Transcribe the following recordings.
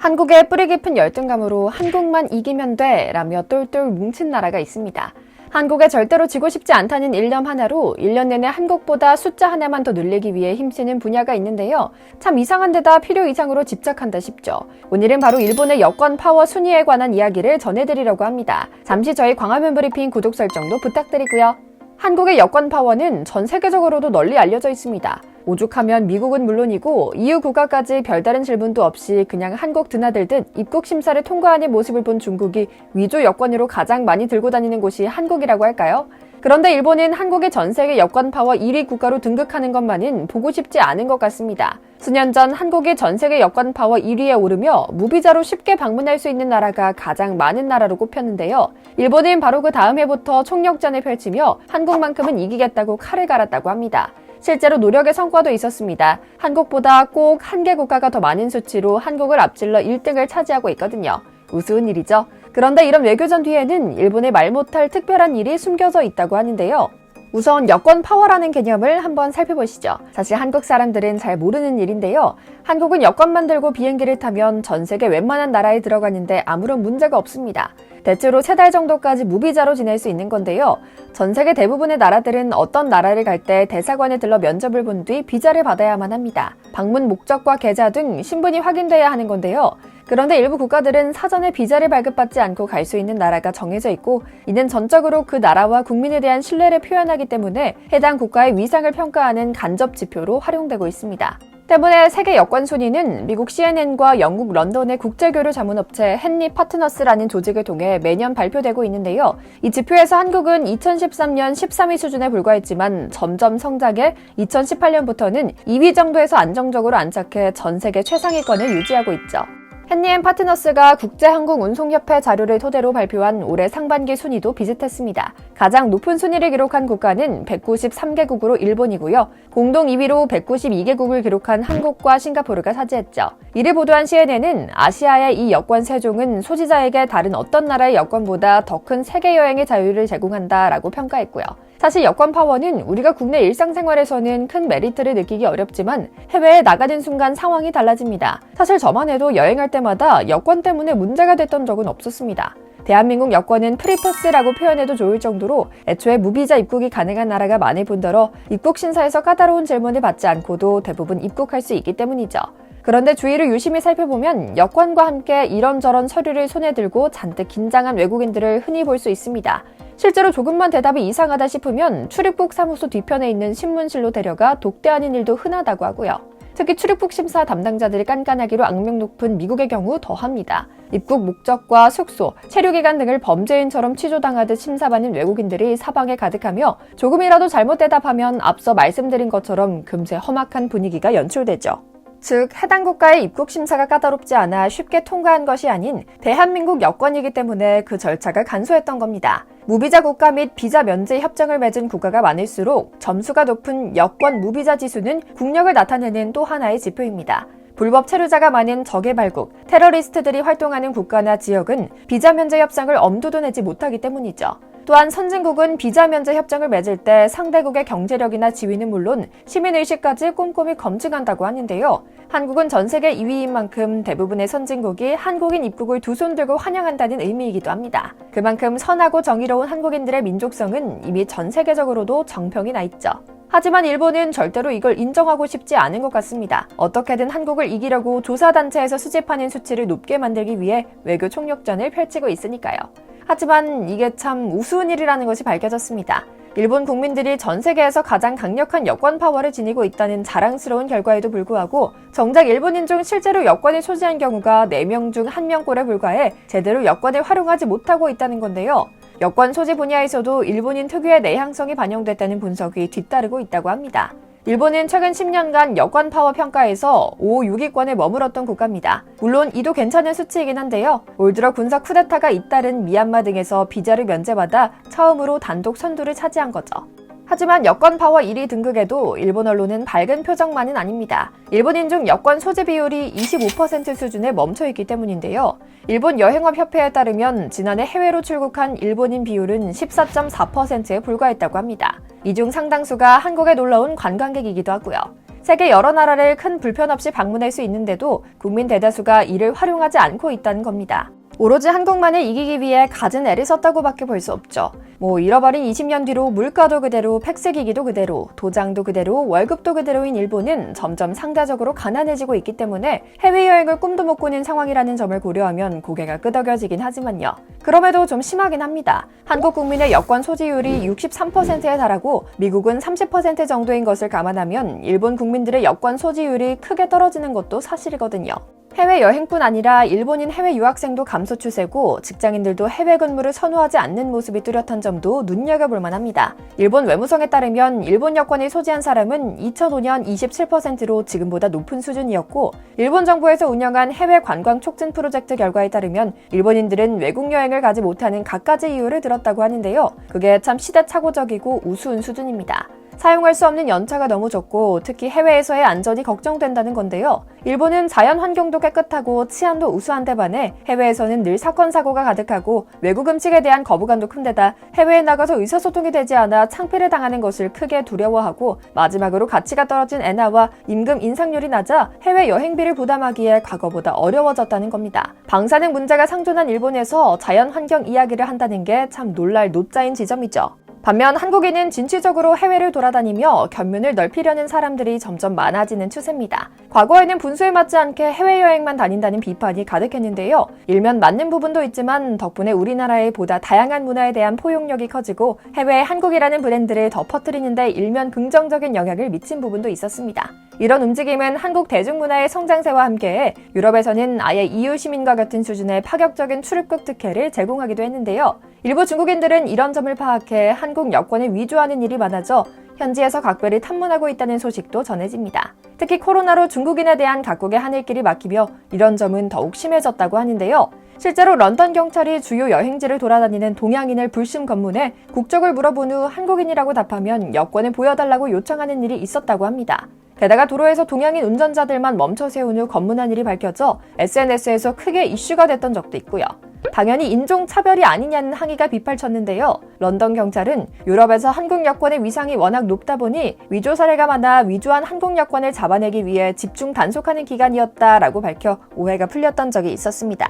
한국의 뿌리 깊은 열등감으로 한국만 이기면 돼 라며 똘똘 뭉친 나라가 있습니다. 한국에 절대로 지고 싶지 않다는 일념 하나로 1년 내내 한국보다 숫자 하나만 더 늘리기 위해 힘쓰는 분야가 있는데요. 참 이상한 데다 필요 이상으로 집착한다 싶죠. 오늘은 바로 일본의 여권 파워 순위에 관한 이야기를 전해드리려고 합니다. 잠시 저희 광화문 브리핑 구독 설정도 부탁드리고요. 한국의 여권 파워는 전 세계적으로도 널리 알려져 있습니다. 오죽하면 미국은 물론이고 EU 국가까지 별다른 질문도 없이 그냥 한국 드나들듯 입국 심사를 통과하는 모습을 본 중국이 위조 여권으로 가장 많이 들고 다니는 곳이 한국이라고 할까요? 그런데 일본은 한국의 전 세계 여권 파워 1위 국가로 등극하는 것만은 보고 싶지 않은 것 같습니다. 수년 전 한국이 전 세계 여권 파워 1위에 오르며 무비자로 쉽게 방문할 수 있는 나라가 가장 많은 나라로 꼽혔는데요. 일본은 바로 그 다음 해부터 총력전을 펼치며 한국만큼은 이기겠다고 칼을 갈았다고 합니다. 실제로 노력의 성과도 있었습니다. 한국보다 꼭 한 개 국가가 더 많은 수치로 한국을 앞질러 1등을 차지하고 있거든요. 우스운 일이죠. 그런데 이런 외교전 뒤에는 일본의 말 못할 특별한 일이 숨겨져 있다고 하는데요. 우선 여권 파워라는 개념을 한번 살펴보시죠. 사실 한국 사람들은 잘 모르는 일인데요. 한국은 여권만 들고 비행기를 타면 전 세계 웬만한 나라에 들어가는데 아무런 문제가 없습니다. 대체로 3달 정도까지 무비자로 지낼 수 있는 건데요. 전 세계 대부분의 나라들은 어떤 나라를 갈 때 대사관에 들러 면접을 본 뒤 비자를 받아야만 합니다. 방문 목적과 계좌 등 신분이 확인돼야 하는 건데요. 그런데 일부 국가들은 사전에 비자를 발급받지 않고 갈 수 있는 나라가 정해져 있고, 이는 전적으로 그 나라와 국민에 대한 신뢰를 표현하기 때문에 해당 국가의 위상을 평가하는 간접 지표로 활용되고 있습니다. 때문에 세계 여권 순위는 미국 CNN과 영국 런던의 국제교류 자문업체 헨리 파트너스라는 조직을 통해 매년 발표되고 있는데요. 이 지표에서 한국은 2013년 13위 수준에 불과했지만 점점 성장해 2018년부터는 2위 정도에서 안정적으로 안착해 전 세계 최상위권을 유지하고 있죠. 헨리 앤 파트너스가 국제항공운송협회 자료를 토대로 발표한 올해 상반기 순위도 비슷했습니다. 가장 높은 순위를 기록한 국가는 193개국으로 일본이고요. 공동 2위로 192개국을 기록한 한국과 싱가포르가 차지했죠. 이를 보도한 CNN은 아시아의 이 여권 세종은 소지자에게 다른 어떤 나라의 여권보다 더 큰 세계 여행의 자유를 제공한다라고 평가했고요. 사실 여권 파워는 우리가 국내 일상생활에서는 큰 메리트를 느끼기 어렵지만 해외에 나가는 순간 상황이 달라집니다. 사실 저만 해도 여행할 때마다 여권 때문에 문제가 됐던 적은 없었습니다. 대한민국 여권은 프리패스라고 표현해도 좋을 정도로 애초에 무비자 입국이 가능한 나라가 많을 뿐더러 입국 심사에서 까다로운 질문을 받지 않고도 대부분 입국할 수 있기 때문이죠. 그런데 주위를 유심히 살펴보면 여권과 함께 이런저런 서류를 손에 들고 잔뜩 긴장한 외국인들을 흔히 볼 수 있습니다. 실제로 조금만 대답이 이상하다 싶으면 출입국 사무소 뒤편에 있는 신문실로 데려가 독대하는 일도 흔하다고 하고요. 특히 출입국 심사 담당자들이 깐깐하기로 악명 높은 미국의 경우 더합니다. 입국 목적과 숙소, 체류기간 등을 범죄인처럼 취조당하듯 심사받는 외국인들이 사방에 가득하며 조금이라도 잘못 대답하면 앞서 말씀드린 것처럼 금세 험악한 분위기가 연출되죠. 즉, 해당 국가의 입국 심사가 까다롭지 않아 쉽게 통과한 것이 아닌 대한민국 여권이기 때문에 그 절차가 간소했던 겁니다. 무비자 국가 및 비자 면제 협정을 맺은 국가가 많을수록 점수가 높은 여권 무비자 지수는 국력을 나타내는 또 하나의 지표입니다. 불법 체류자가 많은 저개발국, 테러리스트들이 활동하는 국가나 지역은 비자 면제 협상을 엄두도 내지 못하기 때문이죠. 또한 선진국은 비자 면제 협정을 맺을 때 상대국의 경제력이나 지위는 물론 시민의식까지 꼼꼼히 검증한다고 하는데요. 한국은 전 세계 2위인 만큼 대부분의 선진국이 한국인 입국을 두 손 들고 환영한다는 의미이기도 합니다. 그만큼 선하고 정의로운 한국인들의 민족성은 이미 전 세계적으로도 정평이 나 있죠. 하지만 일본은 절대로 이걸 인정하고 싶지 않은 것 같습니다. 어떻게든 한국을 이기려고 조사단체에서 수집하는 수치를 높게 만들기 위해 외교 총력전을 펼치고 있으니까요. 하지만 이게 참 우스운 일이라는 것이 밝혀졌습니다. 일본 국민들이 전 세계에서 가장 강력한 여권 파워를 지니고 있다는 자랑스러운 결과에도 불구하고 정작 일본인 중 실제로 여권을 소지한 경우가 4명 중 1명꼴에 불과해 제대로 여권을 활용하지 못하고 있다는 건데요. 여권 소지 분야에서도 일본인 특유의 내향성이 반영됐다는 분석이 뒤따르고 있다고 합니다. 일본은 최근 10년간 여권 파워 평가에서 5, 6위권에 머물렀던 국가입니다. 물론 이도 괜찮은 수치이긴 한데요. 올 들어 군사 쿠데타가 잇따른 미얀마 등에서 비자를 면제받아 처음으로 단독 선두를 차지한 거죠. 하지만 여권 파워 1위 등극에도 일본 언론은 밝은 표정만은 아닙니다. 일본인 중 여권 소지 비율이 25% 수준에 멈춰있기 때문인데요. 일본 여행업협회에 따르면 지난해 해외로 출국한 일본인 비율은 14.4%에 불과했다고 합니다. 이 중 상당수가 한국에 놀러온 관광객이기도 하고요. 세계 여러 나라를 큰 불편 없이 방문할 수 있는데도 국민 대다수가 이를 활용하지 않고 있다는 겁니다. 오로지 한국만을 이기기 위해 갖은 애를 썼다고밖에 볼 수 없죠. 잃어버린 20년 뒤로 물가도 그대로, 팩스기기도 그대로, 도장도 그대로, 월급도 그대로인 일본은 점점 상대적으로 가난해지고 있기 때문에 해외여행을 꿈도 못 꾸는 상황이라는 점을 고려하면 고개가 끄덕여지긴 하지만요. 그럼에도 좀 심하긴 합니다. 한국 국민의 여권 소지율이 63%에 달하고 미국은 30% 정도인 것을 감안하면 일본 국민들의 여권 소지율이 크게 떨어지는 것도 사실이거든요. 해외여행뿐 아니라 일본인 해외 유학생도 감소 추세고 직장인들도 해외 근무를 선호하지 않는 모습이 뚜렷한 점도 눈여겨볼 만합니다. 일본 외무성에 따르면 일본 여권을 소지한 사람은 2005년 27%로 지금보다 높은 수준이었고 일본 정부에서 운영한 해외 관광 촉진 프로젝트 결과에 따르면 일본인들은 외국 여행을 가지 못하는 갖가지 이유를 들었다고 하는데요. 그게 참 시대착오적이고 우스운 수준입니다. 사용할 수 없는 연차가 너무 적고 특히 해외에서의 안전이 걱정된다는 건데요. 일본은 자연 환경도 깨끗하고 치안도 우수한 데 반해 해외에서는 늘 사건 사고가 가득하고 외국 음식에 대한 거부감도 큰데다 해외에 나가서 의사소통이 되지 않아 창피를 당하는 것을 크게 두려워하고 마지막으로 가치가 떨어진 엔화와 임금 인상률이 낮아 해외 여행비를 부담하기에 과거보다 어려워졌다는 겁니다. 방사능 문제가 상존한 일본에서 자연 환경 이야기를 한다는 게 참 놀랄 노자인 지점이죠. 반면 한국인은 진취적으로 해외를 돌아다니며 견문을 넓히려는 사람들이 점점 많아지는 추세입니다. 과거에는 분수에 맞지 않게 해외여행만 다닌다는 비판이 가득했는데요. 일면 맞는 부분도 있지만 덕분에 우리나라의 보다 다양한 문화에 대한 포용력이 커지고 해외에 한국이라는 브랜드를 더 퍼뜨리는 데 일면 긍정적인 영향을 미친 부분도 있었습니다. 이런 움직임은 한국 대중문화의 성장세와 함께 유럽에서는 아예 EU 시민과 같은 수준의 파격적인 출입국 특혜를 제공하기도 했는데요. 일부 중국인들은 이런 점을 파악해 한국 여권을 위조하는 일이 많아져 현지에서 각별히 탐문하고 있다는 소식도 전해집니다. 특히 코로나로 중국인에 대한 각국의 하늘길이 막히며 이런 점은 더욱 심해졌다고 하는데요. 실제로 런던 경찰이 주요 여행지를 돌아다니는 동양인을 불심 검문해 국적을 물어본 후 한국인이라고 답하면 여권을 보여달라고 요청하는 일이 있었다고 합니다. 게다가 도로에서 동양인 운전자들만 멈춰 세운 후 검문한 일이 밝혀져 SNS에서 크게 이슈가 됐던 적도 있고요. 당연히 인종차별이 아니냐는 항의가 빗발쳤는데요. 런던 경찰은 유럽에서 한국 여권의 위상이 워낙 높다 보니 위조 사례가 많아 위조한 한국 여권을 잡아내기 위해 집중 단속하는 기간이었다라고 밝혀 오해가 풀렸던 적이 있었습니다.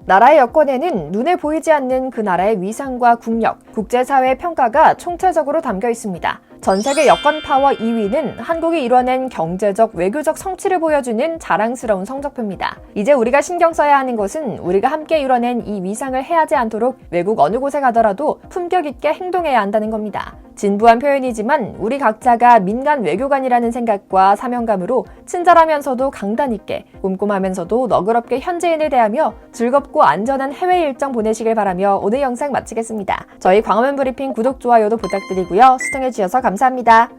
나라의 여권에는 눈에 보이지 않는 그 나라의 위상과 국력, 국제사회의 평가가 총체적으로 담겨 있습니다. 전 세계 여권 파워 2위는 한국이 이뤄낸 경제적, 외교적 성취를 보여주는 자랑스러운 성적표입니다. 이제 우리가 신경 써야 하는 것은 우리가 함께 이뤄낸 이 위상을 해하지 않도록 외국 어느 곳에 가더라도 품격 있게 행동해야 한다는 겁니다. 진부한 표현이지만 우리 각자가 민간 외교관이라는 생각과 사명감으로 친절하면서도 강단 있게, 꼼꼼하면서도 너그럽게 현지인을 대하며 즐겁고 안전한 해외 일정 보내시길 바라며 오늘 영상 마치겠습니다. 저희 광화문 브리핑 구독, 좋아요도 부탁드리고요. 시청해주셔서 감사합니다.